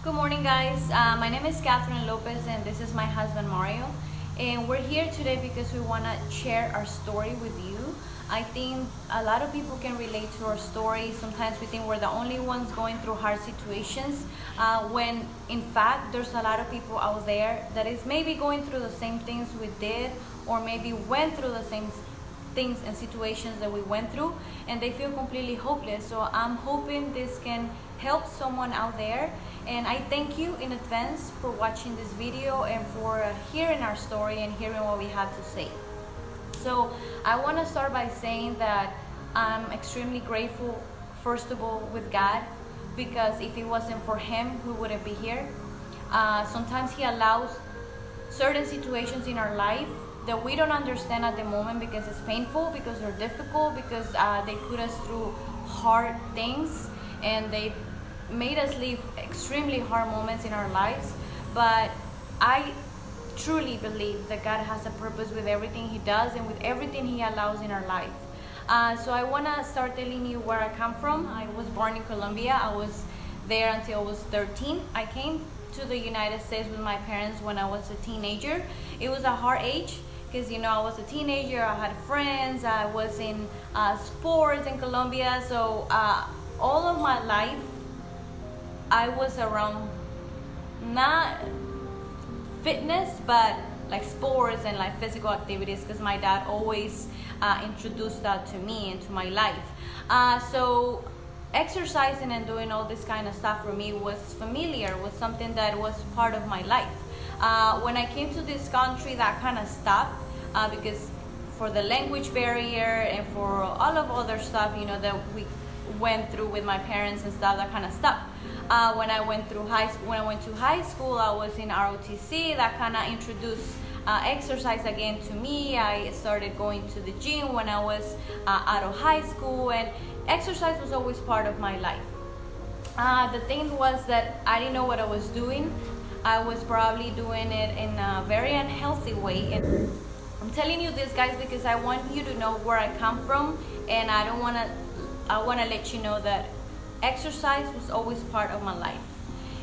Good morning, guys. My name is Catherine Lopez, and this is my husband Mario. And we're here today because we want to share our story with you. I think a lot of people can relate to our story. Sometimes we think we're the only ones going through hard situations, when in fact, there's a lot of people out there that is maybe going through the same things we did, or maybe went through the same things and situations that we went through, and they feel completely hopeless. So I'm hoping this can help someone out there, and I thank you in advance for watching this video and for hearing our story and hearing what we have to say. So I want to start by saying that I'm extremely grateful, first of all, with God, because if it wasn't for him, we wouldn't be here. Sometimes he allows certain situations in our life that we don't understand at the moment because it's painful, because they're difficult, because they put us through hard things, and they made us live extremely hard moments in our lives. But I truly believe that God has a purpose with everything he does and with everything he allows in our life. So I want to start telling you where I come from. I was born in Colombia. I was there until I was 13. I came to the United States with my parents when I was a teenager. It was a hard age because, I was a teenager. I had friends. I was in sports in Colombia. So all of my life, I was around not fitness, but like sports and like physical activities, because my dad always introduced that to me into my life. So exercising and doing all this kind of stuff for me was familiar, was something that was part of my life. When I came to this country, that kind of stopped because for the language barrier and for all of other stuff, that we went through with my parents and stuff, that kind of stopped. When I went to high school, I was in ROTC. That kind of introduced exercise again to me. I started going to the gym when I was out of high school, and exercise was always part of my life. The thing was that I didn't know what I was doing. I was probably doing it in a very unhealthy way. And I'm telling you this, guys, because I want you to know where I come from, and I want to let you know that exercise was always part of my life.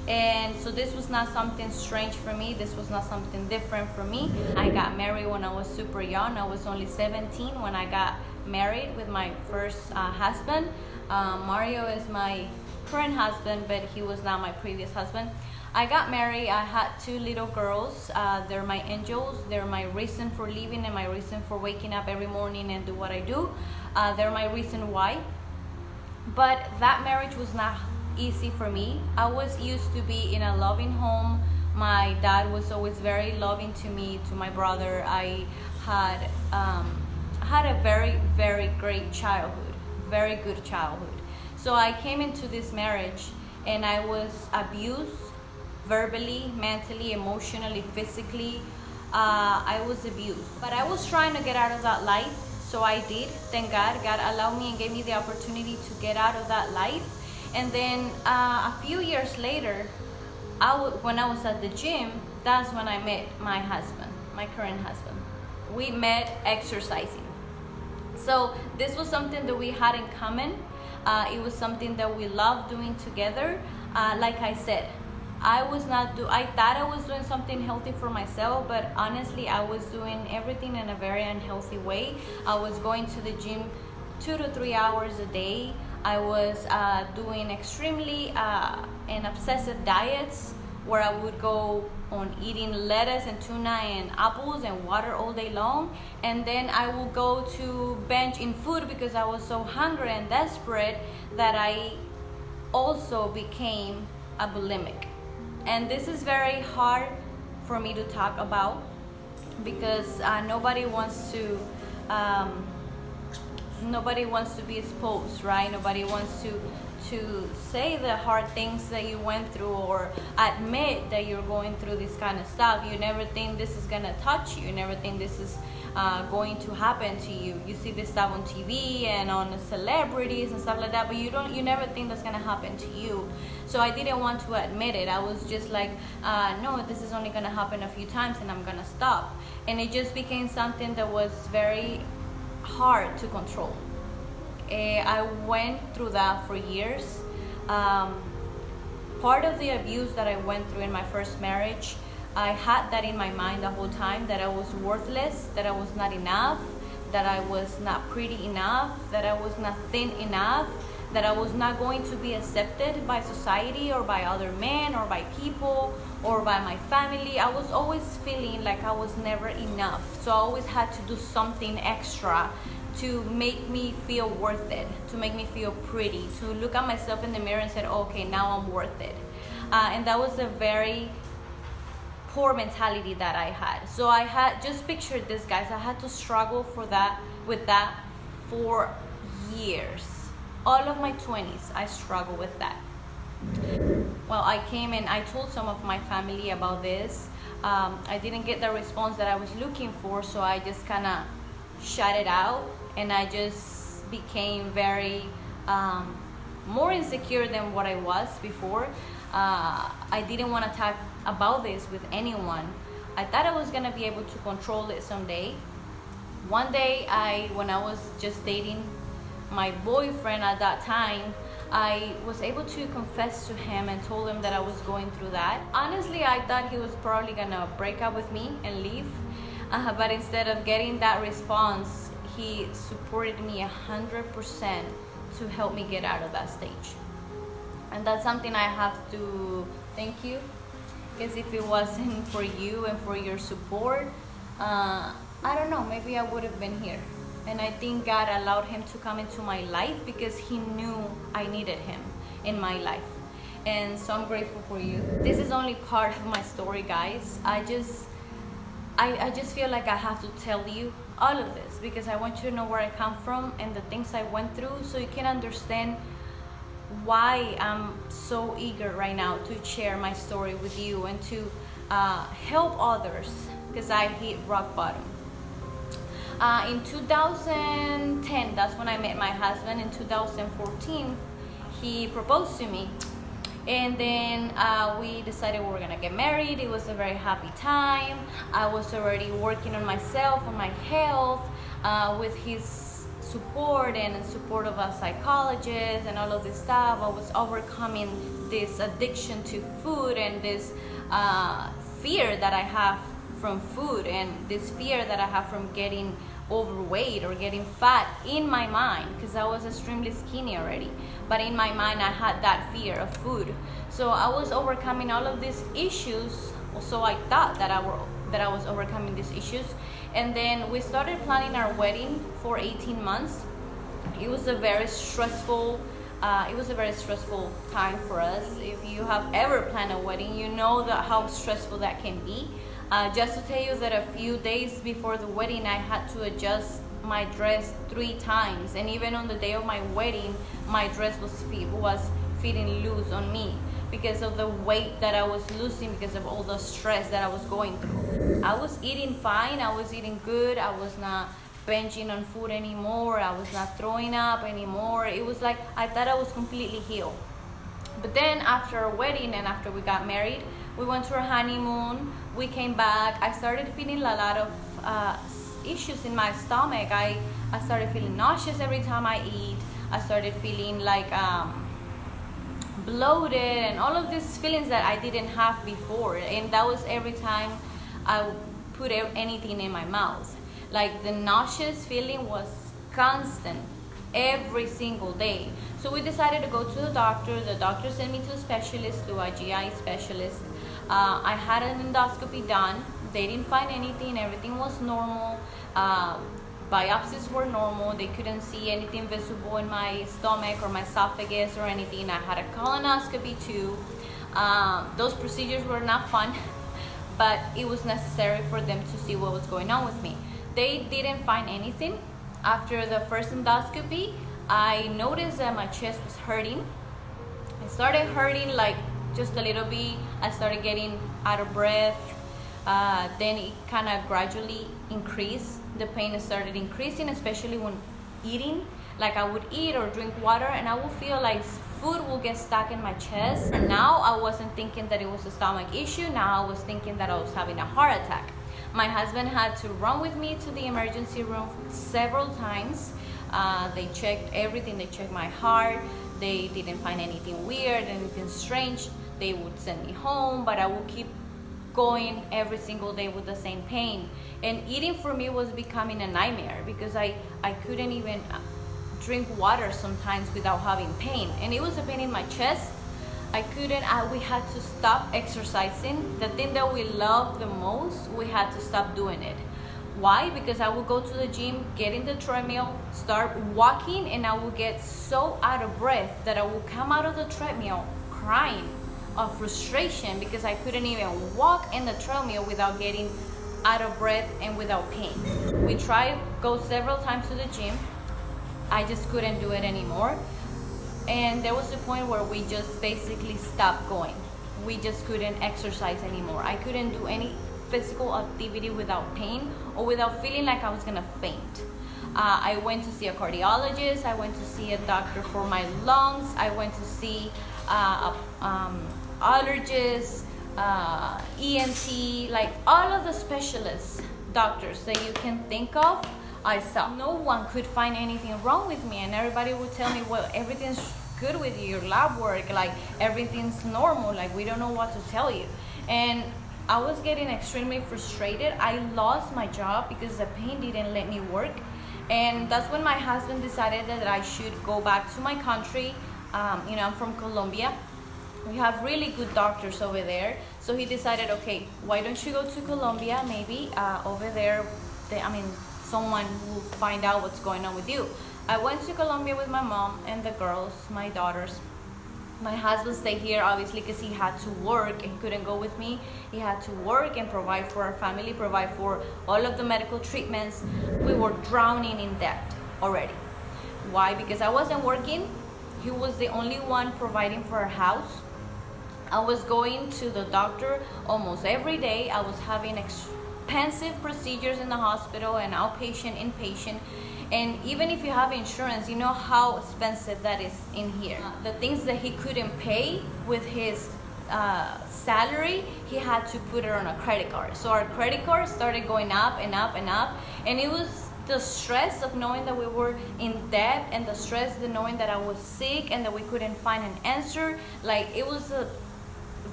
And so this was not something strange for me. This was not something different for me. I got married when I was super young. I was only 17 when I got married with my first husband. Mario is my current husband, but he was not my previous husband. I got married. I had 2 little girls. They're my angels. They're my reason for living and my reason for waking up every morning and do what I do. They're my reason why. But that marriage was not easy for me. I was used to be in a loving home. My dad was always very loving to me, to my brother. I had a very, very great childhood, very good childhood. So I came into this marriage and I was abused verbally, mentally, emotionally, physically. I was abused. But I was trying to get out of that life. So I did. Thank God. God allowed me and gave me the opportunity to get out of that life. And then a few years later, when I was at the gym, that's when I met my husband, my current husband. We met exercising. So this was something that we had in common. It was something that we loved doing together. Like I said, I thought I was doing something healthy for myself, but honestly, I was doing everything in a very unhealthy way. I was going to the gym 2 to 3 hours a day. I was doing extremely and obsessive diets where I would go on eating lettuce and tuna and apples and water all day long. And then I would go to binge in food because I was so hungry and desperate that I also became a bulimic. And this is very hard for me to talk about because nobody wants to be exposed, right? Nobody wants to say the hard things that you went through or admit that you're going through this kind of stuff. You never think this is gonna touch you. You never think this is going to happen to you. You see this stuff on TV and on celebrities and stuff like that, but you never think that's gonna happen to you. So I didn't want to admit it. I was just like, no, this is only gonna happen a few times and I'm gonna stop. And it just became something that was very hard to control. I went through that for years. part of the abuse that I went through in my first marriage, I had that in my mind the whole time, that I was worthless, that I was not enough, that I was not pretty enough, that I was not thin enough, that I was not going to be accepted by society or by other men or by people or by my family. I was always feeling like I was never enough. So I always had to do something extra to make me feel worth it, to make me feel pretty, to look at myself in the mirror and say, okay, now I'm worth it. And that was a very poor mentality that I had. So I had, just picture this, guys, I had to struggle with that for years. All of my 20s, I struggled with that. Well, I came and I told some of my family about this. I didn't get the response that I was looking for, so I just kind of shut it out, and I just became very more insecure than what I was before. I didn't want to talk about this with anyone. I thought I was gonna be able to control it someday. One day, when I was just dating my boyfriend at that time, I was able to confess to him and told him that I was going through that. Honestly, I thought he was probably gonna break up with me and leave, but instead of getting that response, he supported me 100% to help me get out of that stage. And that's something I have to thank you, because if it wasn't for you and for your support, I don't know, maybe I would have been here. And I think God allowed him to come into my life because he knew I needed him in my life. And so I'm grateful for you. This is only part of my story, guys. I just feel like I have to tell you all of this because I want you to know where I come from and the things I went through, so you can understand why I'm so eager right now to share my story with you and to help others, because I hit rock bottom. In 2010, that's when I met my husband. In 2014, he proposed to me. And then we decided we were gonna get married. It was a very happy time. I was already working on myself, on my health, with his support and support of a psychologist and all of this stuff. I was overcoming this addiction to food and this fear that I have from food, and this fear that I have from getting overweight or getting fat in my mind, because I was extremely skinny already, but in my mind I had that fear of food. So I was overcoming all of these issues, so I thought that I was overcoming these issues. And then we started planning our wedding for 18 months. It was a very stressful time for us. If you have ever planned a wedding, you know how stressful that can be. Just to tell you that a few days before the wedding, I had to adjust my dress 3 times, and even on the day of my wedding, my dress was fitting loose on me because of the weight that I was losing, because of all the stress that I was going through. I was eating fine, I was eating good, I was not binging on food anymore, I was not throwing up anymore. It was like I thought I was completely healed. But then after our wedding and after we got married, we went to our honeymoon, we came back, I started feeling a lot of issues in my stomach. I started feeling nauseous every time I eat. I started feeling like bloated and all of these feelings that I didn't have before. And that was every time I put anything in my mouth. Like the nauseous feeling was constant every single day. So we decided to go to the doctor. The doctor sent me to a specialist, to a GI specialist. I had an endoscopy done. They didn't find anything. Everything was normal. Biopsies were normal. They couldn't see anything visible in my stomach or my esophagus or anything. I had a colonoscopy too. Those procedures were not fun, but it was necessary for them to see what was going on with me. They didn't find anything. After the first endoscopy, I noticed that my chest was hurting. It started hurting like just a little bit. I started getting out of breath. Then it kind of gradually increased. The pain started increasing, especially when eating. Like I would eat or drink water and I would feel like food will get stuck in my chest. And now I wasn't thinking that it was a stomach issue. Now I was thinking that I was having a heart attack. My husband had to run with me to the emergency room several times. They checked everything. They checked my heart. They didn't find anything weird, anything strange. they would send me home, but I would keep going every single day with the same pain. And eating for me was becoming a nightmare because I couldn't even drink water sometimes without having pain. And it was a pain in my chest. We had to stop exercising. The thing that we love the most, we had to stop doing it. Why? Because I would go to the gym, get in the treadmill, start walking, and I would get so out of breath that I would come out of the treadmill crying of frustration because I couldn't even walk in the treadmill without getting out of breath and without pain. We tried, go several times to the gym. I just couldn't do it anymore. And there was a point where we just basically stopped going. We just couldn't exercise anymore. I couldn't do any physical activity without pain or without feeling like I was gonna faint. I went to see a cardiologist. I went to see a doctor for my lungs. I went to see allergists, ENT, like all of the specialists, doctors that you can think of. I saw no one could find anything wrong with me, and everybody would tell me, well, everything's good with you, your lab work, like everything's normal, like we don't know what to tell you. And I was getting extremely frustrated. I lost my job because the pain didn't let me work. And that's when my husband decided that I should go back to my country. I'm from Colombia. We have really good doctors over there. So he decided, okay, why don't you go to Colombia? Maybe over there, someone will find out what's going on with you. I went to Colombia with my mom and the girls, my daughters. My husband stayed here obviously because he had to work and couldn't go with me. He had to work and provide for our family, provide for all of the medical treatments. We were drowning in debt already. Why? Because I wasn't working. He was the only one providing for our house. I was going to the doctor almost every day. I was having expensive procedures in the hospital and outpatient, inpatient. And even if you have insurance, you know how expensive that is in here. The things that he couldn't pay with his salary, he had to put it on a credit card. So our credit card started going up and up and up. And it was the stress of knowing that we were in debt and the stress of knowing that I was sick and that we couldn't find an answer. Like, it was a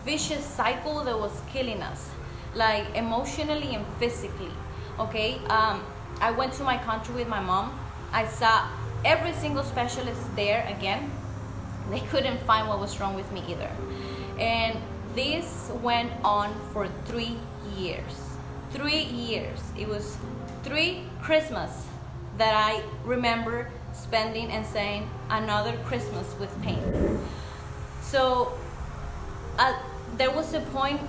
vicious cycle that was killing us, like emotionally and physically. Okay. I went to my country with my mom. I saw every single specialist there again. They couldn't find what was wrong with me either. And this went on for 3 years. 3 years. It was 3 Christmas that I remember spending and saying, another Christmas with pain. So there was a point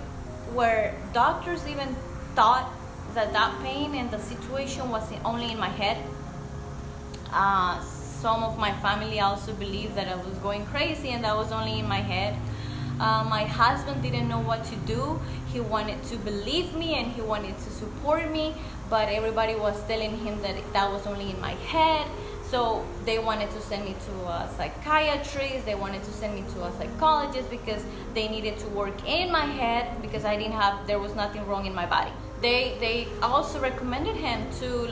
where doctors even thought that pain and the situation was only in my head. Some of my family also believed that I was going crazy and that was only in my head. My husband didn't know what to do. He wanted to believe me and he wanted to support me, but everybody was telling him that that was only in my head. So they wanted to send me to a psychiatrist. They wanted to send me to a psychologist because they needed to work in my head because there was nothing wrong in my body. They also recommended him to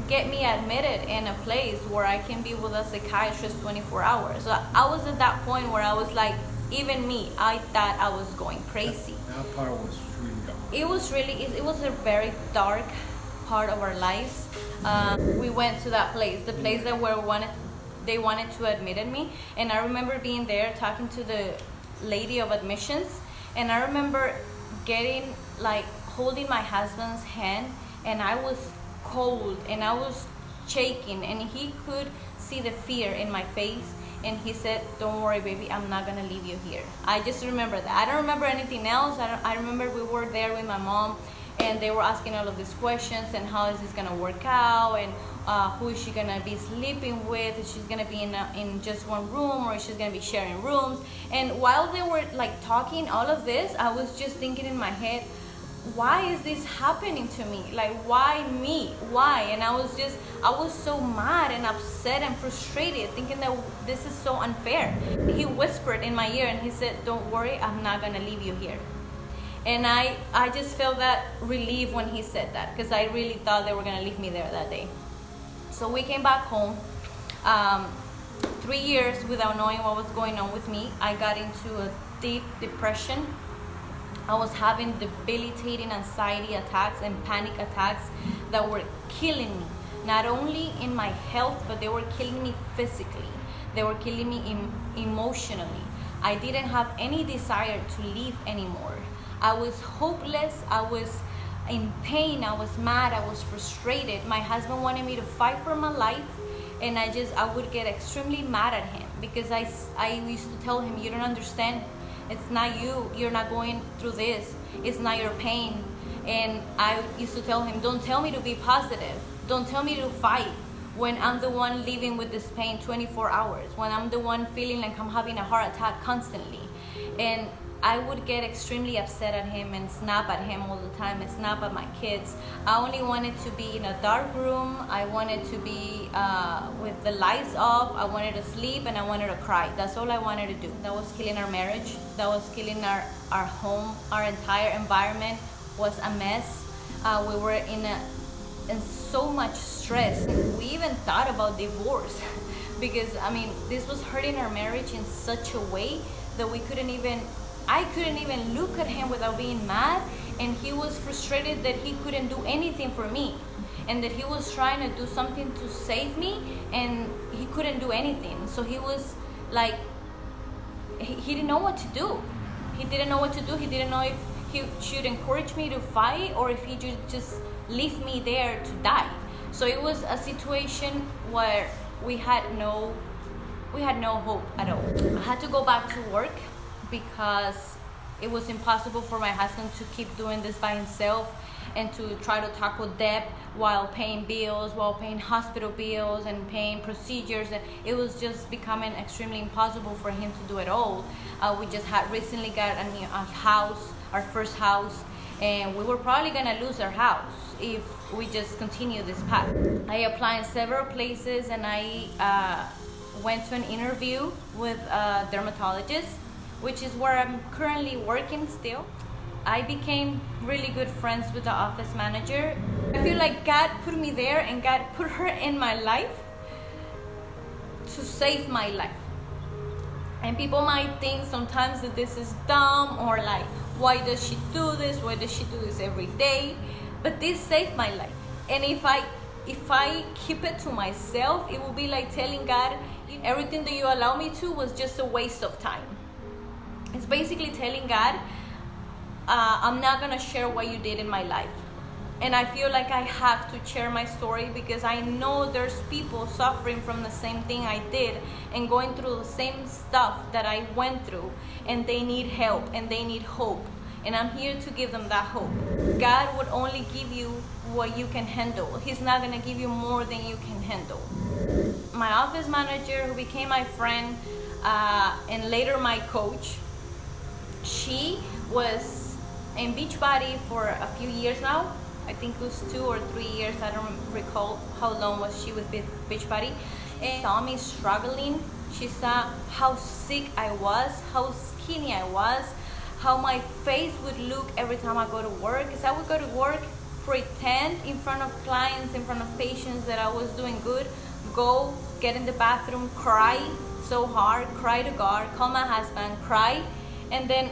get me admitted in a place where I can be with a psychiatrist 24 hours. So I was at that point where I was like, even me, I thought I was going crazy. That part was really dark. It was a very dark part of our lives. We went to that place, the place that they wanted to admit me. And I remember being there talking to the lady of admissions. And I remember holding my husband's hand, and I was cold and I was shaking, and he could see the fear in my face, and he said, don't worry baby, I'm not gonna leave you here. I just remember that. I don't remember anything else. I remember we were there with my mom and they were asking all of these questions and how is this gonna work out, and who is she gonna be sleeping with, is she gonna be in just one room or is she gonna be sharing rooms. And while they were talking all of this, I was just thinking in my head, why is this happening to me? Why me? Why? And I was so mad and upset and frustrated, thinking that this is so unfair. He whispered in my ear and he said, don't worry, I'm not gonna leave you here. And I just felt that relief when he said that, because I really thought they were gonna leave me there that day. So we came back home. 3 years without knowing what was going on with me. I got into a deep depression. I was having debilitating anxiety attacks and panic attacks that were killing me, not only in my health, but they were killing me physically. They were killing me emotionally. I didn't have any desire to live anymore. I was hopeless. I was in pain. I was mad. I was frustrated. My husband wanted me to fight for my life, and I would get extremely mad at him because I used to tell him, you don't understand. It's not you. You're not going through this. It's not your pain. And I used to tell him, don't tell me to be positive. Don't tell me to fight when I'm the one living with this pain 24 hours, when I'm the one feeling like I'm having a heart attack constantly. And I would get extremely upset at him and snap at him all the time and snap at my kids. I only wanted to be in a dark room. I wanted to be with the lights off. I wanted to sleep and I wanted to cry. That's all I wanted to do. That was killing our marriage. That was killing our home. Our entire environment was a mess. We were in so much stress. We even thought about divorce because this was hurting our marriage in such a way that I couldn't even look at him without being mad, and he was frustrated that he couldn't do anything for me and that he was trying to do something to save me and he couldn't do anything. So he was like, he didn't know what to do. He didn't know what to do. He didn't know if he should encourage me to fight or if he should just leave me there to die. So it was a situation where we had no hope at all. I had to go back to work because it was impossible for my husband to keep doing this by himself and to try to tackle debt while paying bills, while paying hospital bills and paying procedures. And it was just becoming extremely impossible for him to do it all. We just had recently got a house, our first house, and we were probably gonna lose our house if we just continue this path. I applied in several places and I went to an interview with a dermatologist, which is where I'm currently working still. I became really good friends with the office manager. I feel like God put me there and God put her in my life to save my life. And people might think sometimes that this is dumb or like, why does she do this? Why does she do this every day? But this saved my life. And if I keep it to myself, it will be like telling God, everything that you allow me to was just a waste of time. It's basically telling God, I'm not gonna share what you did in my life. And I feel like I have to share my story because I know there's people suffering from the same thing I did and going through the same stuff that I went through, and they need help and they need hope. And I'm here to give them that hope. God would only give you what you can handle. He's not gonna give you more than you can handle. My office manager, who became my friend and later my coach, she was in Beachbody for a few years now. I think it was 2 or 3 years. I don't recall how long was she with Beachbody. And saw me struggling. She saw how sick I was, how skinny I was, how my face would look every time I go to work. Because I would go to work, pretend in front of clients, in front of patients that I was doing good, go get in the bathroom, cry so hard, cry to God, call my husband, cry, and then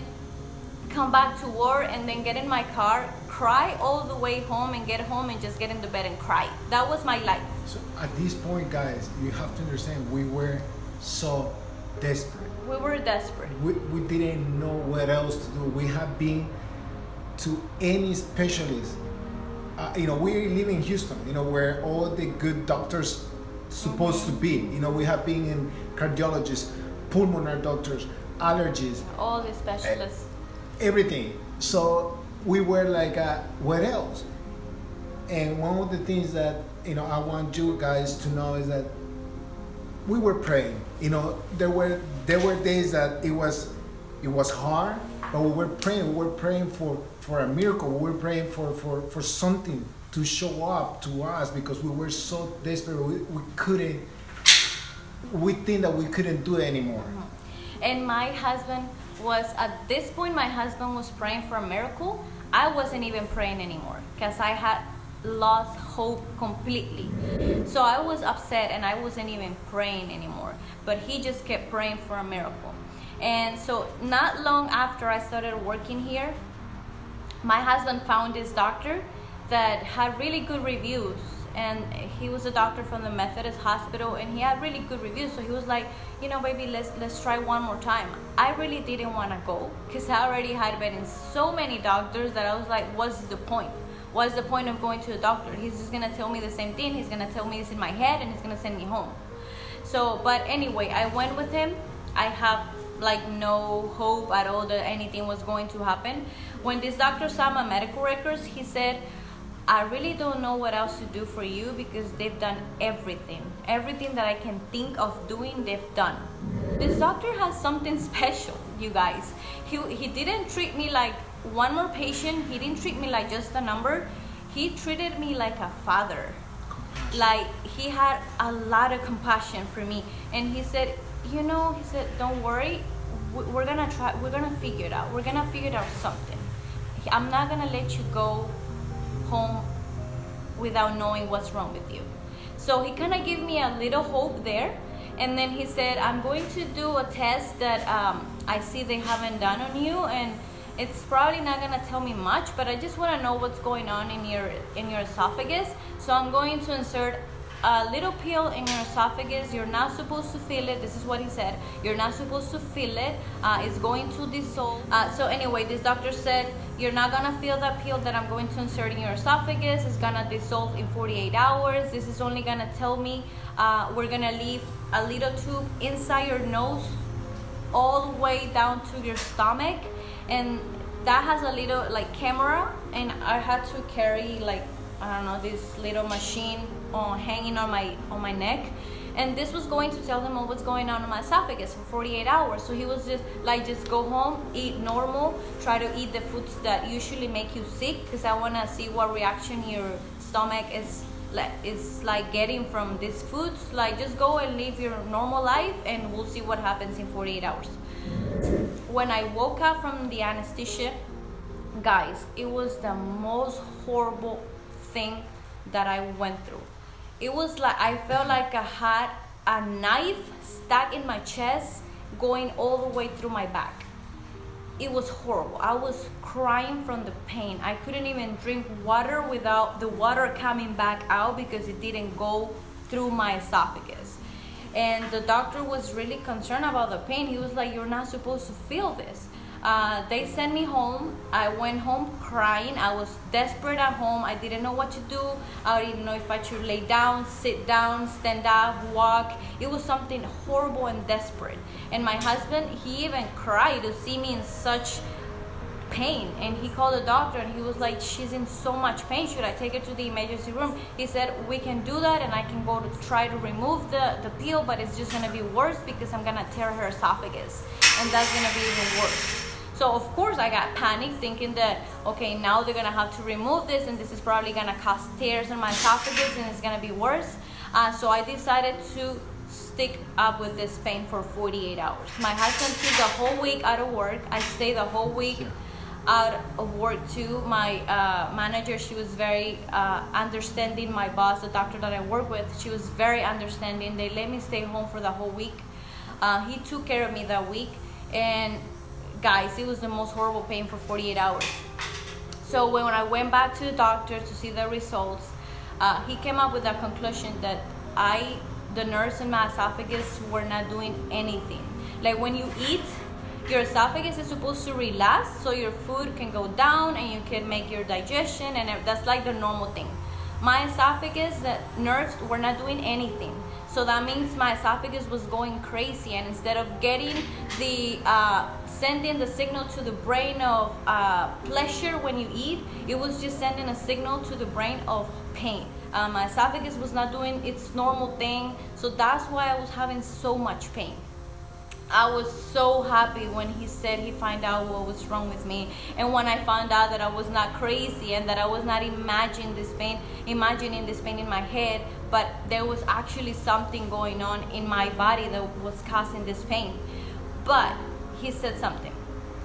come back to work and then get in my car, cry all the way home and get home and just get into bed and cry. That was my life. So at this point, guys, you have to understand we were so desperate. We were desperate. We didn't know what else to do. We have been to any specialist. We live in Houston, where all the good doctors supposed to be. We have been in cardiologists, pulmonary doctors, allergists. All the specialists. Everything. So we were like, what else? And one of the things that I want you guys to know is that we were praying. There were days that it was hard, but we were praying. We were praying for a miracle. We were praying for something to show up to us because we were so desperate. We couldn't. We think that we couldn't do it anymore. And my husband was, at this point, my husband was praying for a miracle. I wasn't even praying anymore because I had lost hope completely. So I was upset and I wasn't even praying anymore. But he just kept praying for a miracle. And so not long after I started working here, my husband found this doctor that had really good reviews, and he was a doctor from the Methodist hospital, and he had really good reviews. So he was like, you know, baby, let's try one more time. I really didn't want to go because I already had been in so many doctors that I was like, what's the point? What's the point of going to a doctor? He's just gonna tell me the same thing. He's gonna tell me this in my head, and he's gonna send me home. So, but anyway, I went with him. I have like no hope at all that anything was going to happen. When this doctor saw my medical records, he said, I really don't know what else to do for you because they've done everything. Everything that I can think of doing, they've done. This doctor has something special, you guys. He didn't treat me like one more patient. He didn't treat me like just a number. He treated me like a father. Like, he had a lot of compassion for me. And he said, you know, he said, don't worry. We're gonna try, we're gonna figure it out. We're gonna figure out something. I'm not gonna let you go home without knowing what's wrong with you. So he kind of gave me a little hope there. And then he said, I'm going to do a test that I see they haven't done on you, and it's probably not gonna tell me much, but I just want to know what's going on in your esophagus. So I'm going to insert a little pill in your esophagus. You're not supposed to feel it. This is what he said. You're not supposed to feel it. It's going to dissolve. So anyway, this doctor said, you're not gonna feel that pill that I'm going to insert in your esophagus. It's gonna dissolve in 48 hours. This is only gonna tell me we're gonna leave a little tube inside your nose all the way down to your stomach, and that has a little like camera, and I had to carry like, I don't know, this little machine hanging on my neck, and this was going to tell them all what's going on in my esophagus for 48 hours. So he was just like, just go home, eat normal, try to eat the foods that usually make you sick, because I want to see what reaction your stomach is like getting from these foods. Like, just go and live your normal life, and we'll see what happens in 48 hours. When I woke up from the anesthesia, guys, it was the most horrible thing that I went through. It was like, I felt like I had a knife stuck in my chest going all the way through my back. It was horrible. I was crying from the pain. I couldn't even drink water without the water coming back out because it didn't go through my esophagus. And the doctor was really concerned about the pain. He was like, you're not supposed to feel this. They sent me home. I went home crying. I was desperate at home. I didn't know what to do. I didn't know if I should lay down, sit down, stand up, walk. It was something horrible and desperate. And my husband, he even cried to see me in such pain, and he called the doctor, and he was like, she's in so much pain, should I take her to the emergency room? He said, we can do that, and I can go to try to remove the pill, but it's just going to be worse because I'm going to tear her esophagus, and that's going to be even worse. So of course I got panicked, thinking that, okay, now they're going to have to remove this, and this is probably going to cause tears in my esophagus, and it's going to be worse. So I decided to stick up with this pain for 48 hours. My husband took the whole week out of work. I stayed the whole week out of work too. My manager, she was very understanding. My boss, the doctor that I work with, she was very understanding. They let me stay home for the whole week. He took care of me that week, and guys, it was the most horrible pain for 48 hours. So when I went back to the doctor to see the results, he came up with a conclusion that the nerves in my esophagus were not doing anything. Like, when you eat, your esophagus is supposed to relax so your food can go down and you can make your digestion, and that's like the normal thing. My esophagus, the nerves were not doing anything. So that means my esophagus was going crazy, and instead of getting the sending the signal to the brain of pleasure when you eat, it was just sending a signal to the brain of pain. My esophagus was not doing its normal thing, so that's why I was having so much pain. I was so happy when he said he found out what was wrong with me, and when I found out that I was not crazy and that I was not imagining this pain in my head, but there was actually something going on in my body that was causing this pain. But he said something.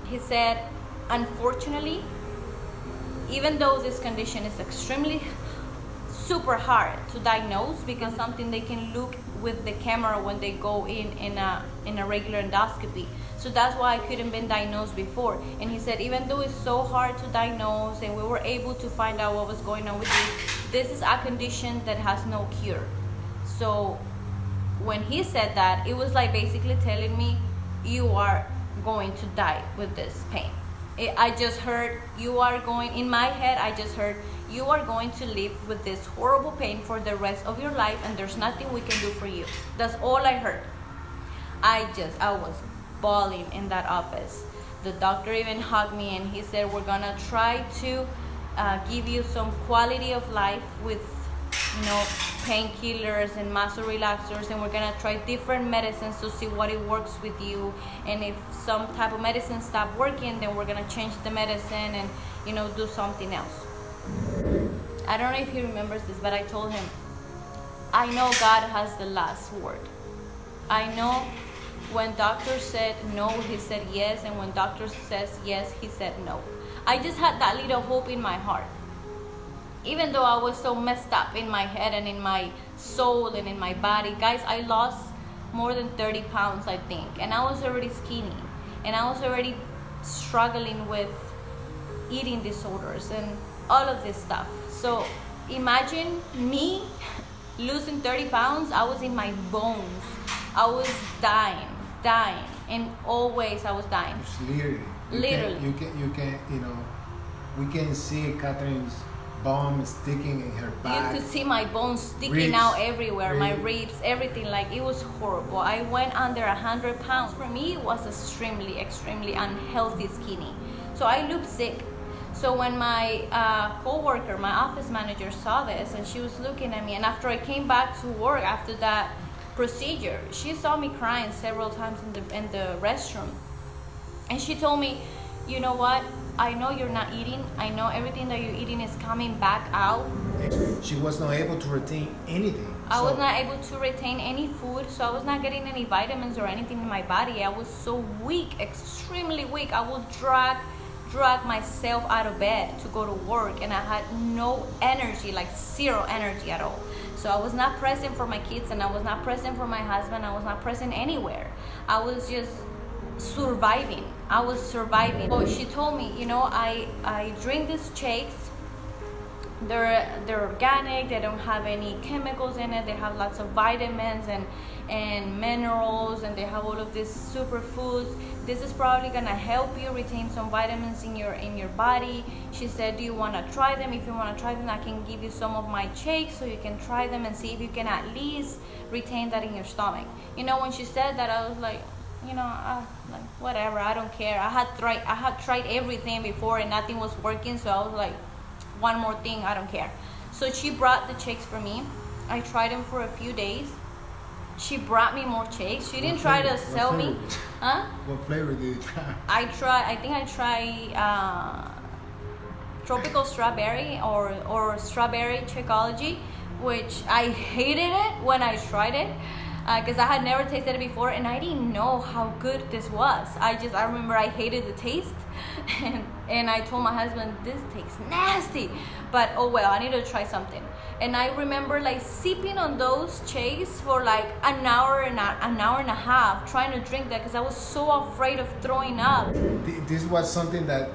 He said, unfortunately, even though this condition is extremely super hard to diagnose because something they can look with the camera when they go in a regular endoscopy. So that's why I couldn't been diagnosed before. And he said, even though it's so hard to diagnose and we were able to find out what was going on with you, this is a condition that has no cure. So when he said that, it was like basically telling me, you are going to die with this pain. I just heard, you are going, in my head, I just heard, you are going to live with this horrible pain for the rest of your life and there's nothing we can do for you. That's all I heard. I was bawling in that office. The doctor even hugged me and he said, we're gonna try to give you some quality of life with, painkillers and muscle relaxers, and we're gonna try different medicines to see what it works with you, and if some type of medicine stop working, then we're gonna change the medicine and do something else. I don't know if he remembers this, but I told him, I know God has the last word. I know when doctor said no, he said yes, and when doctor says yes, he said no. I just had that little hope in my heart. Even though I was so messed up in my head and in my soul and in my body. Guys, I lost more than 30 pounds, I think. And I was already skinny. And I was already struggling with eating disorders and all of this stuff. So imagine me losing 30 pounds. I was in my bones. I was dying. And always I was dying. Literally. You can, we can see Catherine's bone sticking in her back. You could see my bones sticking ribs, out everywhere, my ribs, everything. Like, it was horrible. I went under 100 pounds. For me, it was extremely unhealthy skinny. So I looked sick. So when my co-worker, my office manager saw this and she was looking at me, and after I came back to work after that procedure, she saw me crying several times in the restroom. And she told me, you know what? I know you're not eating. I know everything that you're eating is coming back out. She was not able to retain anything. I was not able to retain any food, so I was not getting any vitamins or anything in my body. I was so weak, extremely weak. I would drag myself out of bed to go to work, and I had no energy, like zero energy at all. So I was not present for my kids, and I was not present for my husband. I was not present anywhere. I was just surviving. I was surviving. So she told me, I drink these shakes. They're organic. They don't have any chemicals in it. They have lots of vitamins and minerals, and they have all of these superfoods. This is probably gonna help you retain some vitamins in your body. She said, do you want to try them? If you want to try them, I can give you some of my shakes so you can try them and see if you can at least retain that in your stomach. When she said that, I was like, like, whatever, I don't care. I had tried everything before and nothing was working, so I was like, one more thing, I don't care. So she brought the shakes for me. I tried them for a few days. She brought me more shakes. She didn't try to sell me. Huh? What flavor did you try? I think I tried tropical strawberry or strawberry Shakeology, which I hated it when I tried it. Because I had never tasted it before and I didn't know how good this was. I remember I hated the taste and I told my husband, this tastes nasty, but oh well, I need to try something. And I remember like sipping on those shakes for like an hour and a half, trying to drink that because I was so afraid of throwing up. This was something that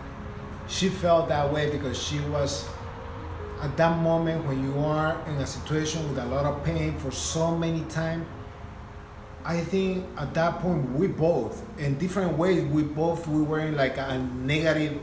she felt that way because she was at that moment when you are in a situation with a lot of pain for so many times. I think at that point we both, in different ways, we were in like a negative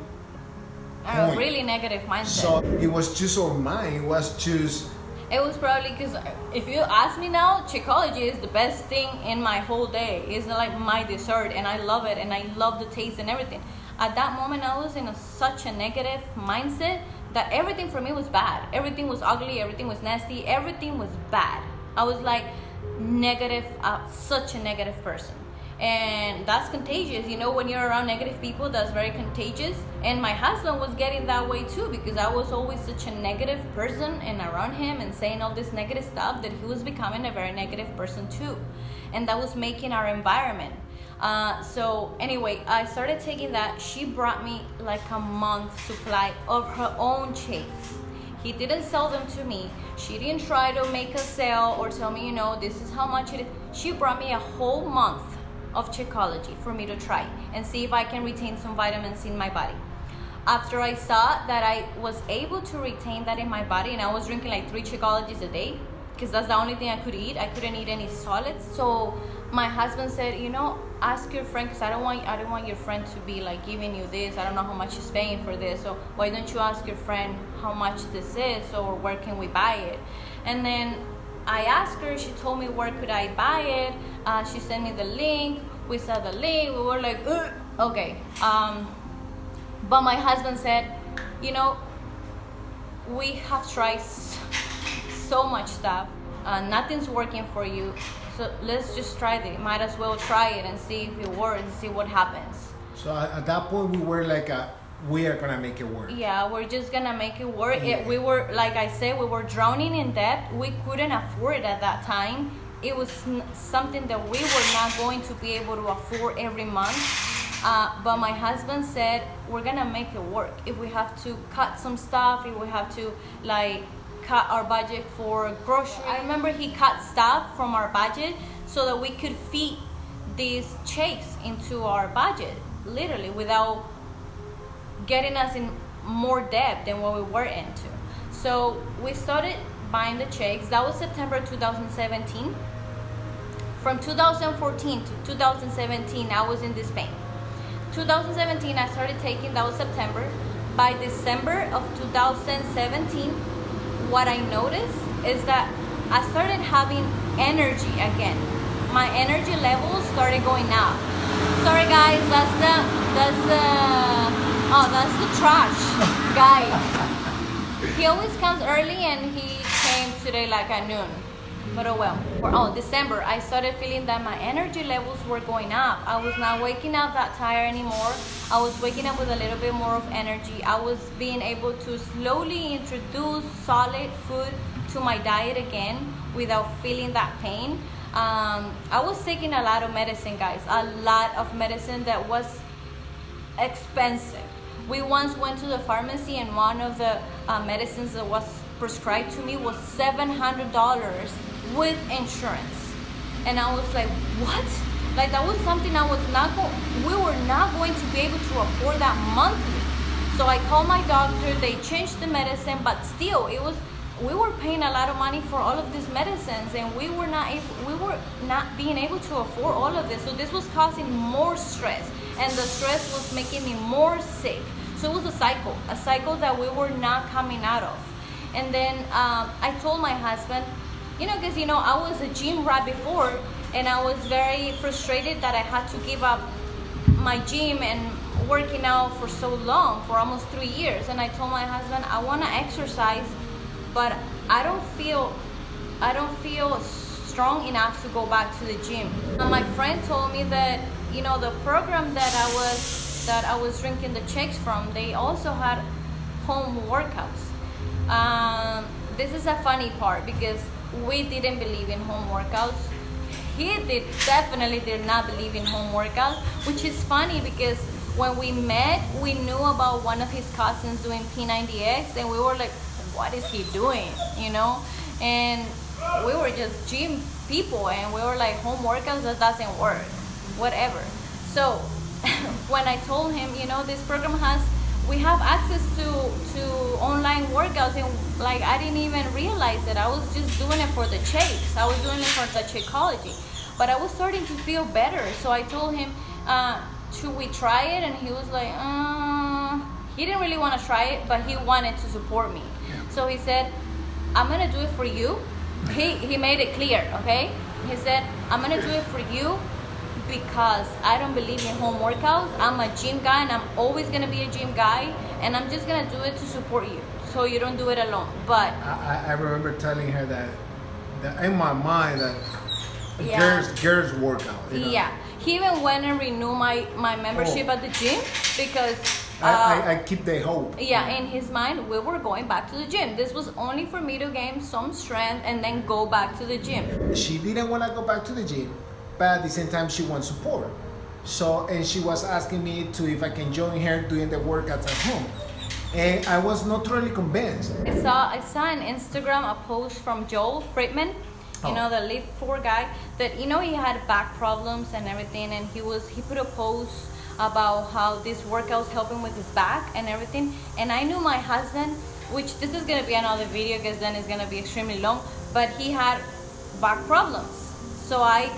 point. A really negative mindset. So it was just our mind. It was probably because if you ask me now, Shakeology is the best thing in my whole day. It's like my dessert and I love it and I love the taste and everything. At that moment I was in such a negative mindset that everything for me was bad. Everything was ugly, everything was nasty, everything was bad. I was like negative, such a negative person, and that's contagious. When you're around negative people, that's very contagious. And my husband was getting that way too because I was always such a negative person and around him and saying all this negative stuff that he was becoming a very negative person too, and that was making our environment. So anyway, I started taking that. She brought me like a month supply of her own shakes. He didn't sell them to me. She didn't try to make a sale or tell me, this is how much it is. She brought me a whole month of Shakeology for me to try and see if I can retain some vitamins in my body. After I saw that I was able to retain that in my body, and I was drinking like 3 Shakeologies a day, because that's the only thing I could eat. I couldn't eat any solids. So my husband said, ask your friend, because I don't want your friend to be like giving you this. I don't know how much she's paying for this. So why don't you ask your friend how much this is, or where can we buy it? And then I asked her. She told me where could I buy it. She sent me the link. We saw the link. We were like, ugh. Okay. But my husband said, we have tried so much stuff. Nothing's working for you. So let's just try it. Might as well try it and see if it works and see what happens. So at that point, we were like, we are gonna make it work. Yeah, we're just gonna make it work. Yeah. We were, like I said, we were drowning in debt. We couldn't afford it at that time. It was something that we were not going to be able to afford every month. But my husband said, we're gonna make it work. If we have to cut some stuff, if we have to cut our budget for groceries. I remember he cut stuff from our budget so that we could feed these shakes into our budget, literally, without getting us in more debt than what we were into. So we started buying the shakes. That was September 2017. From 2014 to 2017, I was in this pain. 2017, I started taking, that was September. By December of 2017, what I noticed is that I started having energy again. My energy levels started going up. Sorry guys, that's the trash guy. He always comes early and he came today like at noon. But oh well. December, I started feeling that my energy levels were going up. I was not waking up that tired anymore. I was waking up with a little bit more of energy. I was being able to slowly introduce solid food to my diet again without feeling that pain. I was taking a lot of medicine, guys. A lot of medicine that was expensive. We once went to the pharmacy and one of the medicines that was prescribed to me was $700 with insurance. And I was like, what? Like that was something we were not going to be able to afford that monthly. So I called my doctor, they changed the medicine, but still we were paying a lot of money for all of these medicines and we were not being able to afford all of this. So this was causing more stress and the stress was making me more sick. So it was a cycle that we were not coming out of. And then I told my husband, because I was a gym rat before and I was very frustrated that I had to give up my gym and working out for so long, for almost 3 years. And I told my husband, I want to exercise, but I don't feel strong enough to go back to the gym. And my friend told me that the program that I was drinking the shakes from, they also had home workouts. This is a funny part because we didn't believe in home workouts. He definitely did not believe in home workouts, which is funny because when we met, we knew about one of his cousins doing P90X and we were like, what is he doing? And we were just gym people and we were like, home workouts, that doesn't work, whatever. So when I told him, this program we have access to online workouts and like I didn't even realize it. I was just doing it for the shakes. I was doing it for the Shakeology. But I was starting to feel better. So I told him, should we try it? And he was like, he didn't really want to try it, but he wanted to support me. So he said, I'm going to do it for you. He made it clear, okay? He said, I'm going to do it for you because I don't believe in home workouts. I'm a gym guy and I'm always going to be a gym guy. And I'm just going to do it to support you so you don't do it alone. But I remember telling her that in my mind that yeah. girls workout. Yeah. He even went and renewed my membership at the gym because I keep the hope. Yeah, in his mind, we were going back to the gym. This was only for me to gain some strength and then go back to the gym. She didn't want to go back to the gym, but at the same time, she wants support. So, and she was asking me if I can join her doing the workouts at home. And I was not really convinced. I saw on Instagram a post from Joel Friedman, you know, the Live 4 guy, that, you know, he had back problems and everything, and he put a post about how this workout's helping with his back and everything. And I knew my husband, which this is gonna be another video because then it's gonna be extremely long, but he had back problems. So I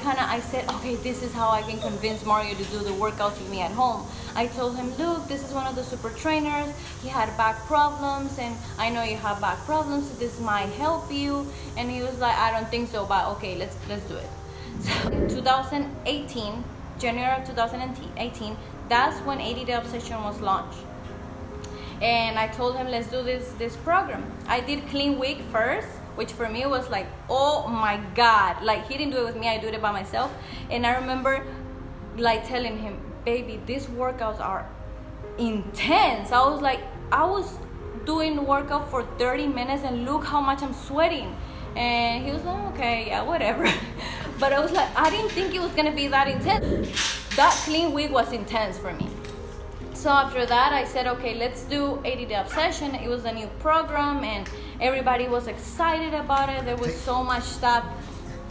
said, okay, this is how I can convince Mario to do the workouts with me at home. I told him, look, this is one of the super trainers. He had back problems, and I know you have back problems, so this might help you. And he was like, I don't think so, but okay, let's do it. So in 2018, January of 2018, that's when 80 Day Obsession was launched. And I told him, let's do this program. I did clean week first, which for me was like, oh my God. Like, he didn't do it with me, I did it by myself. And I remember like telling him, baby, these workouts are intense. I was doing workout for 30 minutes and look how much I'm sweating. And he was like, okay, yeah, whatever. But I was like, I didn't think it was gonna be that intense. That clean week was intense for me. So after that, I said, okay, let's do 80 Day Obsession. It was a new program and everybody was excited about it. There was so much stuff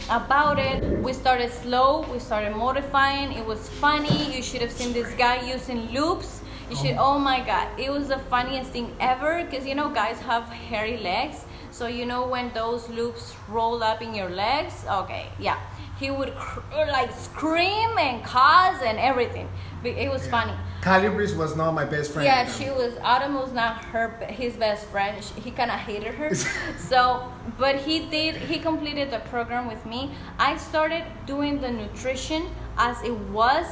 about it. We started slow, we started modifying. It was funny. You should have seen this guy using loops. Oh my God, it was the funniest thing ever, because you know guys have hairy legs. So you know when those loops roll up in your legs, okay, yeah. He would like scream and cuss and everything. It was funny. Calibris was not my best friend. Yeah, Autumn was not his best friend. He kind of hated her. So, but he completed the program with me. I started doing the nutrition as it was.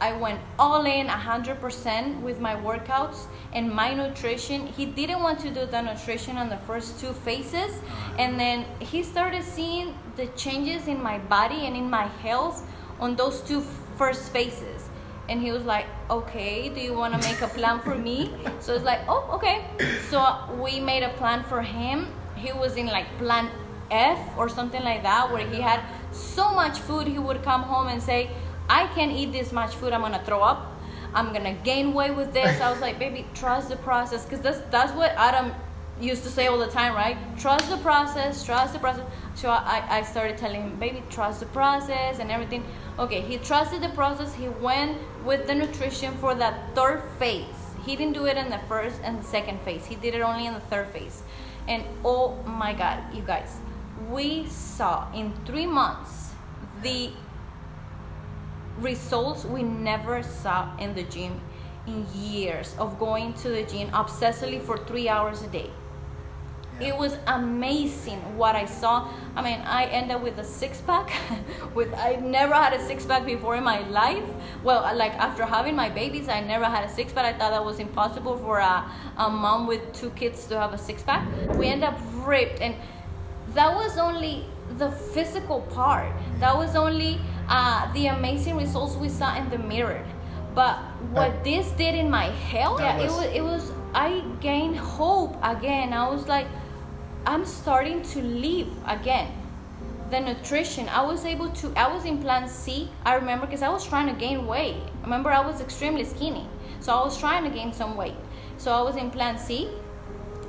I went all in 100% with my workouts and my nutrition. He didn't want to do the nutrition on the first 2 phases. And then he started seeing the changes in my body and in my health on those 2 first phases. And he was like, okay, do you want to make a plan for me? So it's like, oh, okay. So we made a plan for him. He was in like plan F or something like that, where he had so much food. He would come home and say, I can't eat this much food, I'm gonna throw up, I'm gonna gain weight with this. I was like, baby, trust the process, because that's what Adam used to say all the time, right? Trust the process. So I started telling him, baby, trust the process and everything. Okay, he trusted the process. He went with the nutrition for that 3rd phase. He didn't do it in the 1st and the 2nd phase. He did it only in the 3rd phase. And oh my God, you guys, we saw in 3 months the results we never saw in the gym in years of going to the gym obsessively for 3 hours a day. Yeah. It was amazing what I saw. I mean, I ended with a 6-pack. I never had a 6-pack before in my life. Well, like after having my babies, I never had a 6-pack. I thought that was impossible for a mom with 2 kids to have a 6-pack. We ended up ripped, and that was only the physical part. That was only the amazing results we saw in the mirror. But what this did in my health, it was I gained hope again. I was like, I'm starting to live again. The nutrition, I was in plan C. I remember, because I was trying to gain weight. Remember, I was extremely skinny, so I was trying to gain some weight. So I was in plan C.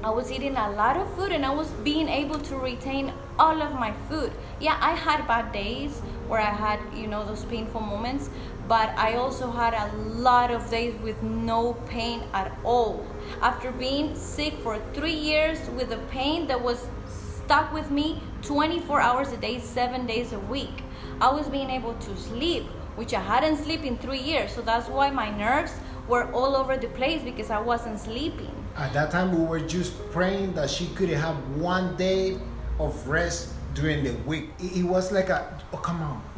I was eating a lot of food, and I was being able to retain all of my food. Yeah, I had bad days where I had, those painful moments, but I also had a lot of days with no pain at all. After being sick for 3 years with a pain that was stuck with me 24 hours a day, 7 days a week, I was being able to sleep, which I hadn't slept in 3 years. So that's why my nerves were all over the place, because I wasn't sleeping. At that time, we were just praying that she could have 1 day of rest during the week. It was like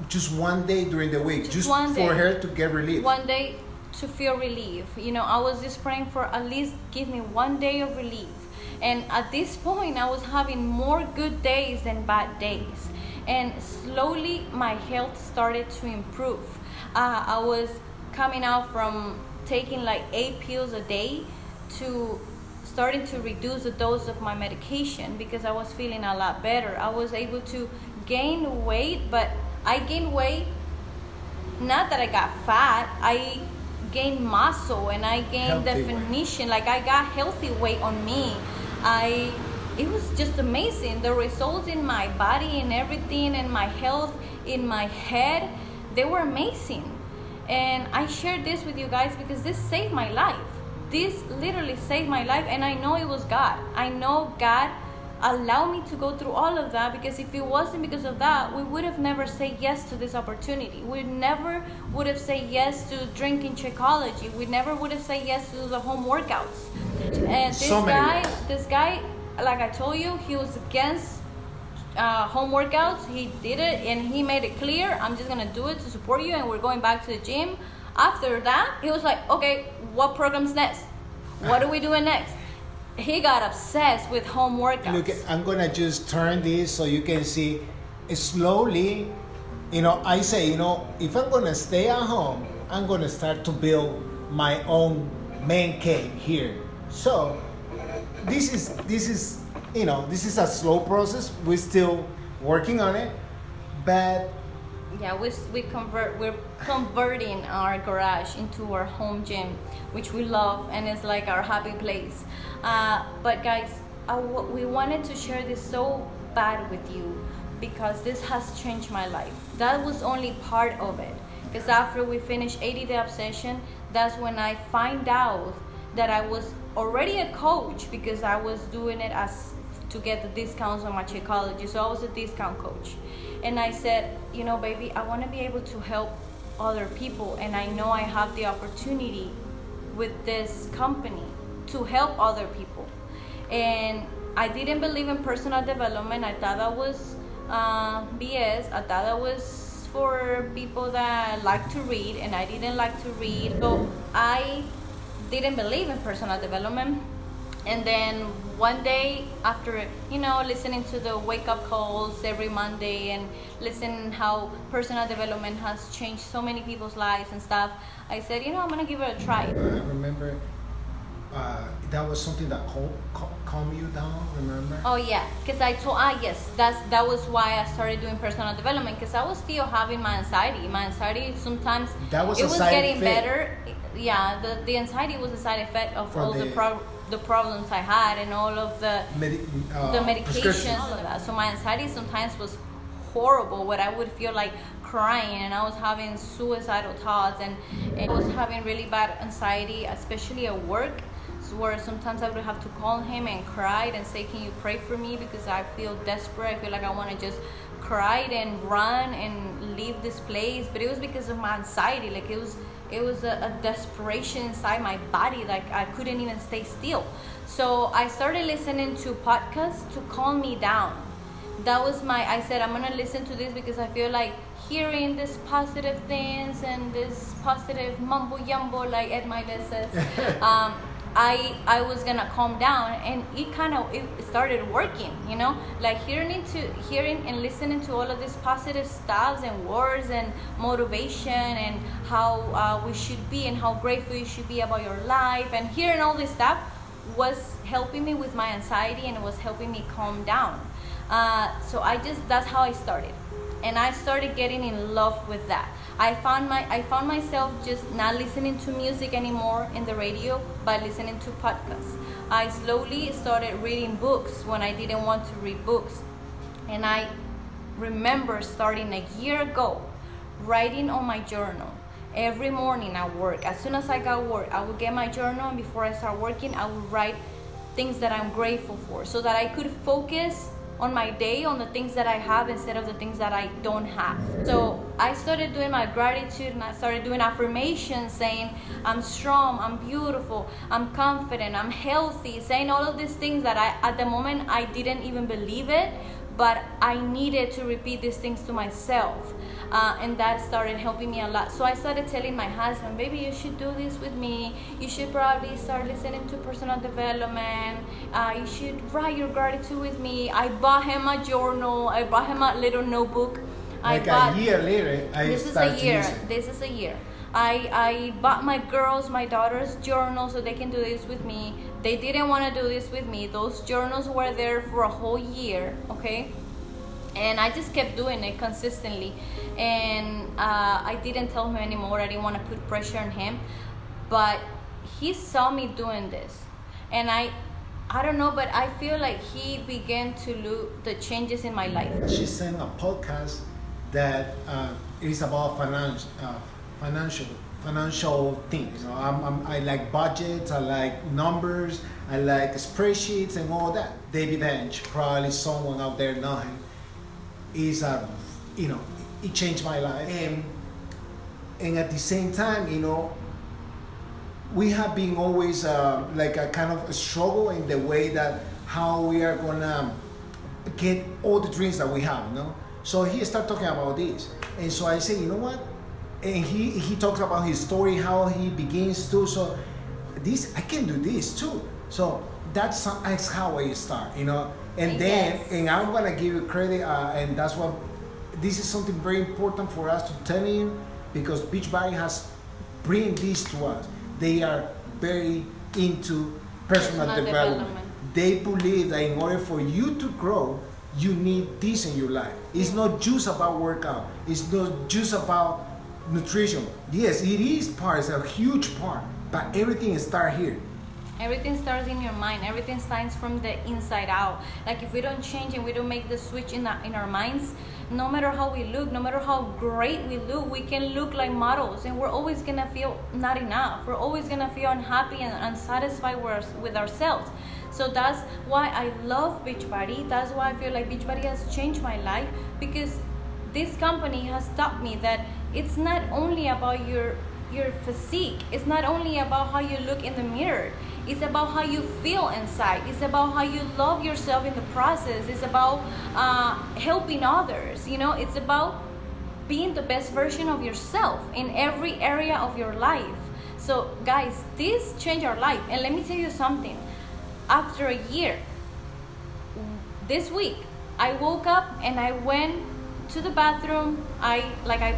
just 1 day during the week, just for her to get relief. 1 day to feel relief. I was just praying for at least give me 1 day of relief. And at this point, I was having more good days than bad days. And slowly, my health started to improve. I was coming out from taking like 8 pills a day to starting to reduce the dose of my medication, because I was feeling a lot better. I was able to gain weight, but I gained weight, not that I got fat. I gained muscle and I gained Healthy definition. Like I got healthy weight on me. It was just amazing. The results in my body and everything, and my health in my head, they were amazing. And I shared this with you guys because this saved my life. This literally saved my life, and I know it was God. I know God allowed me to go through all of that, because if it wasn't because of that, we would have never said yes to this opportunity. We never would have said yes to drinking Shakeology. We never would have said yes to the home workouts. And this guy, like I told you, he was against home workouts. He did it and he made it clear, I'm just gonna do it to support you, and we're going back to the gym. After that, he was like, okay, what program's next? What are we doing next? He got obsessed with home workouts. Look, I'm gonna just turn this so you can see slowly. I say, if I'm gonna stay at home, I'm gonna start to build my own man cave here. So this is this is a slow process. We're still working on it, but yeah, we're converting our garage into our home gym, which we love, and it's like our happy place. But guys, we wanted to share this so bad with you because this has changed my life. That was only part of it, because after we finished 80-day obsession, that's when I find out that I was already a coach, because I was doing it as to get the discounts on my Shakeology. So I was a discount coach, and I said, baby, I want to be able to help other people, and I know I have the opportunity with this company to help other people. And I didn't believe in personal development. I thought that was BS. I thought that was for people that like to read, and I didn't like to read. So I didn't believe in personal development. And then one day, after listening to the wake up calls every Monday and listening how personal development has changed so many people's lives and stuff, I said, I'm gonna give it a try. I remember that was something that calmed you down. Remember? Oh yeah, because I told yes, that was why I started doing personal development, because I was still having my anxiety. My anxiety sometimes that was it a was side getting effect. better. Yeah, the anxiety was a side effect of all the problems I had and all of the medications and all of that. So my anxiety sometimes was horrible, where I would feel like crying, and I was having suicidal thoughts, and I was having really bad anxiety, especially at work, where sometimes I would have to call him and cry and say, can you pray for me, because I feel desperate. I feel like I want to just cry and run and leave this place. But it was because of my anxiety. Like it was a desperation inside my body. Like I couldn't even stay still. So I started listening to podcasts to calm me down. That was I said, I'm gonna listen to this because I feel like hearing these positive things and this positive mumbo jumbo, like Ed Miles says, I was gonna calm down, and it started working, like hearing and listening to all of these positive stuff and words and motivation, and how we should be and how grateful you should be about your life, and hearing all this stuff was helping me with my anxiety, and it was helping me calm down. So that's how I started, and I started getting in love with that. I found myself just not listening to music anymore in the radio, but listening to podcasts. I slowly started reading books when I didn't want to read books. And I remember starting a year ago, writing on my journal. Every morning at work, as soon as I got work, I would get my journal, and before I start working, I would write things that I'm grateful for, so that I could focus on my day on the things that I have instead of the things that I don't have. So I started doing my gratitude, and I started doing affirmations, saying I'm strong, I'm beautiful, I'm confident, I'm healthy, saying all of these things that at the moment I didn't even believe it, but I needed to repeat these things to myself. And that started helping me a lot. So I started telling my husband, baby, you should do this with me. You should probably start listening to personal development. You should write your gratitude with me. I bought him a journal. I bought him a little notebook. A year later, this is a year. I bought my daughters journals so they can do this with me. They didn't want to do this with me. Those journals were there for a whole year, okay? And I just kept doing it consistently. And I didn't tell him anymore. I didn't want to put pressure on him. but he saw me doing this, and I don't know, but I feel like he began to look the changes in my life. She sent a podcast that is about financial things. You know, I like budgets, I like numbers, I like spreadsheets and all that. David Hench, probably someone out there know him, is it changed my life. And at the same time, we have been always like a kind of a struggle in the way that how we are gonna get all the dreams that we have. So he started talking about this, and so I say, you know what? And he talks about his story, how he begins to. So this, I can do this too. So that's how I start, And then, Yes. and I'm gonna give you credit, and that's what. This is something very important for us to tell you, because Beachbody has bring this to us. They are very into personal development. They believe that in order for you to grow, you need this in your life. It's not just about workout. It's not just about nutrition. Yes, it is part. It's a huge part. But everything starts here. Everything starts in your mind. Everything starts from the inside out. Like if we don't change and we don't make the switch in our minds, no matter how we look, no matter how great we look, we can look like models, and we're always gonna feel not enough. We're always gonna feel unhappy and unsatisfied with ourselves. So that's why I love Beachbody. That's why I feel like Beachbody has changed my life, because this company has taught me that it's not only about your physique. It's not only about how you look in the mirror. It's about how you feel inside. It's about how you love yourself in the process. It's about helping others. It's about being the best version of yourself in every area of your life. So guys, this changed our life. And let me tell you something. After a year, this week, I woke up and I went to the bathroom. I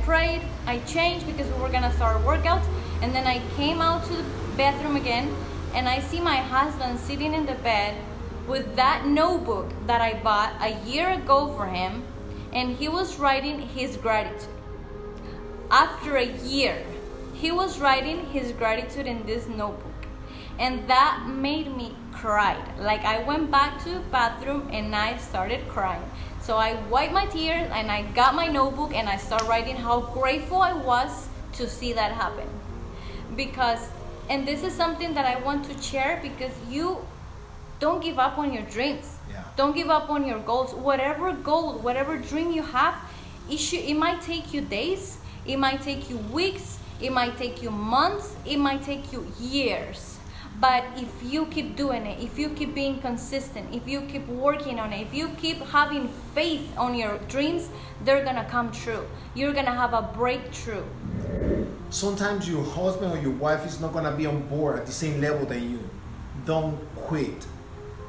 prayed, I changed because we were gonna start workouts, and then I came out to the bathroom again, and I see my husband sitting in the bed with that notebook that I bought a year ago for him, and he was writing his gratitude. After a year, he was writing his gratitude in this notebook, and that made me cry. Like I went back to the bathroom and I started crying. So I wiped my tears and I got my notebook and I started writing how grateful I was to see that happen. And this is something that I want to share, because you don't give up on your dreams. Yeah. Don't give up on your goals. Whatever goal, whatever dream you have, it might take you days, it might take you weeks, it might take you months, it might take you years. But if you keep doing it, if you keep being consistent, if you keep working on it, if you keep having faith on your dreams, they're gonna come true. You're gonna have a breakthrough. Sometimes your husband or your wife is not gonna be on board at the same level than you. Don't quit.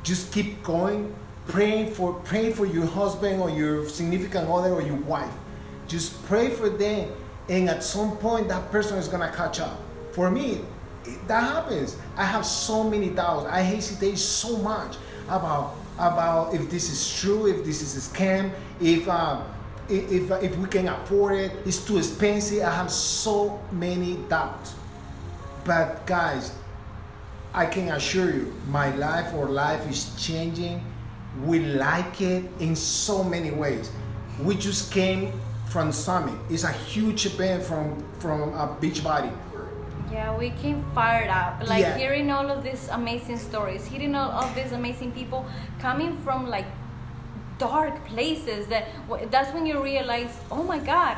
Just keep going, praying for your husband or your significant other or your wife. Just pray for them, and at some point that person is gonna catch up. For me, that happens. I have so many doubts. I hesitate so much about if this is true, if this is a scam, if we can afford it, it's too expensive. I have so many doubts. But guys, I can assure you, my life is changing. We like it in so many ways. We just came from Summit. It's a huge event from Beachbody. Yeah, we came fired up. Hearing all of these amazing stories, hearing all of these amazing people coming from dark places. That's when you realize, oh my God,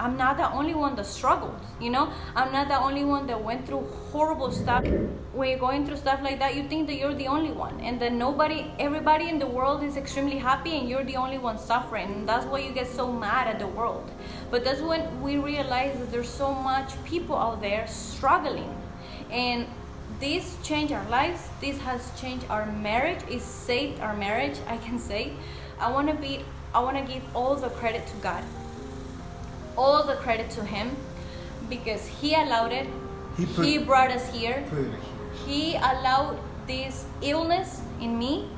I'm not the only one that struggled. I'm not the only one that went through horrible stuff. When you're going through stuff like that, you think that you're the only one, and that everybody in the world is extremely happy, and you're the only one suffering. And that's why you get so mad at the world. But that's when we realize that there's so much people out there struggling, and this changed our lives. This has changed our marriage. It saved our marriage, I can say. I want to give all the credit to God, all the credit to Him, because He allowed it. He brought us here. He allowed this illness in me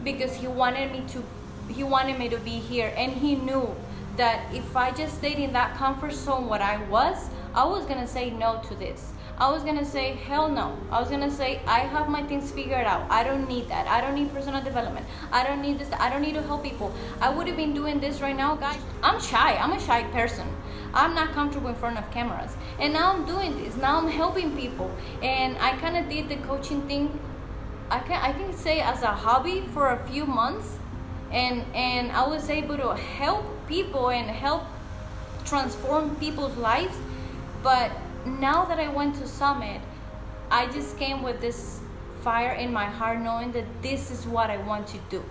because He wanted me to be here, and He knew that if I just stayed in that comfort zone what I was gonna say no to this. I was gonna say, hell no. I was gonna say, I have my things figured out. I don't need that. I don't need personal development. I don't need this. I don't need to help people. I would have been doing this right now, guys. I'm shy. I'm a shy person. I'm not comfortable in front of cameras. And now I'm doing this. Now I'm helping people. And I kind of did the coaching thing, I can say, as a hobby for a few months. And I was able to help people and help transform people's lives. But now that I went to Summit, I just came with this fire in my heart, knowing that this is what I want to do.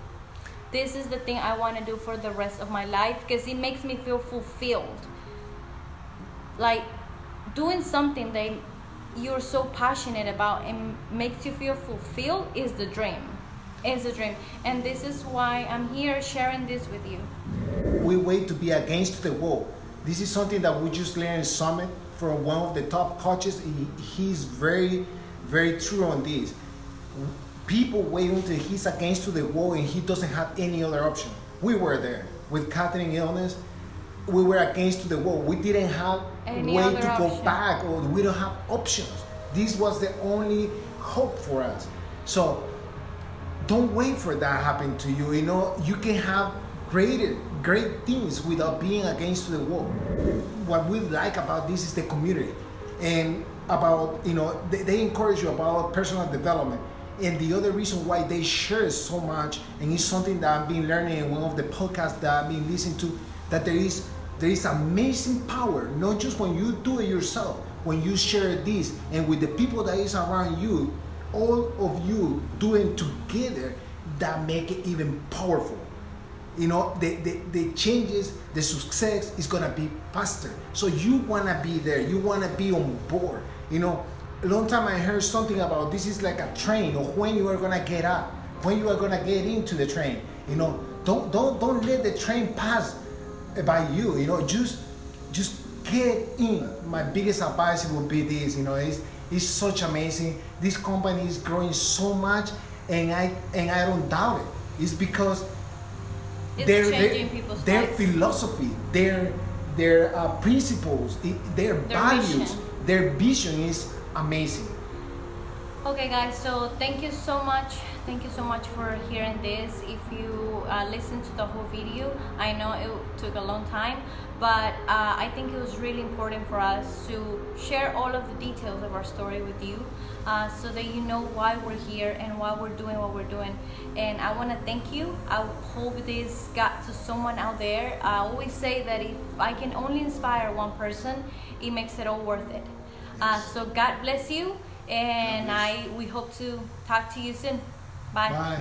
This is the thing I want to do for the rest of my life, because it makes me feel fulfilled. Like, doing something that you're so passionate about and makes you feel fulfilled is the dream. It's a dream. And this is why I'm here sharing this with you. We wait to be against the wall. This is something that we just learned in Summit from one of the top coaches. He's very, very true on this. People wait until he's against the wall and he doesn't have any other option. We were there with Catherine's illness. We were against the wall. We didn't have Any way other to go option. back, or we don't have options. This was the only hope for us. So don't wait for that to happen to you. You know, you can have great things without being against the wall. What we like about this is the community, and about, you know, they encourage you about personal development. And the other reason why they share so much, and it's something that I've been learning in one of the podcasts that I've been listening to, that there is amazing power, not just when you do it yourself, when you share this and with the people that is around you, all of you doing together, that make it even powerful. You know, the changes, the success is gonna be faster. So you wanna be there, you wanna be on board. You know, a long time I heard something about this is like a train, or when you are gonna get up, when you are gonna get into the train. You know, don't let the train pass by you. You know, just get in. My biggest advice would be this. You know, it's such amazing. This company is growing so much, and I don't doubt it. It's because It's changing people's their lives. philosophy, their principles, their values, vision. their vision is amazing. Okay, guys, so thank you so much. Thank you so much for hearing this. If you listened to the whole video, I know it took a long time, but I think it was really important for us to share all of the details of our story with you, so that you know why we're here and why we're doing what we're doing. And I want to thank you. I hope this got to someone out there. I always say that if I can only inspire one person, it makes it all worth it. So God bless you, and we hope to talk to you soon. Bye. Bye.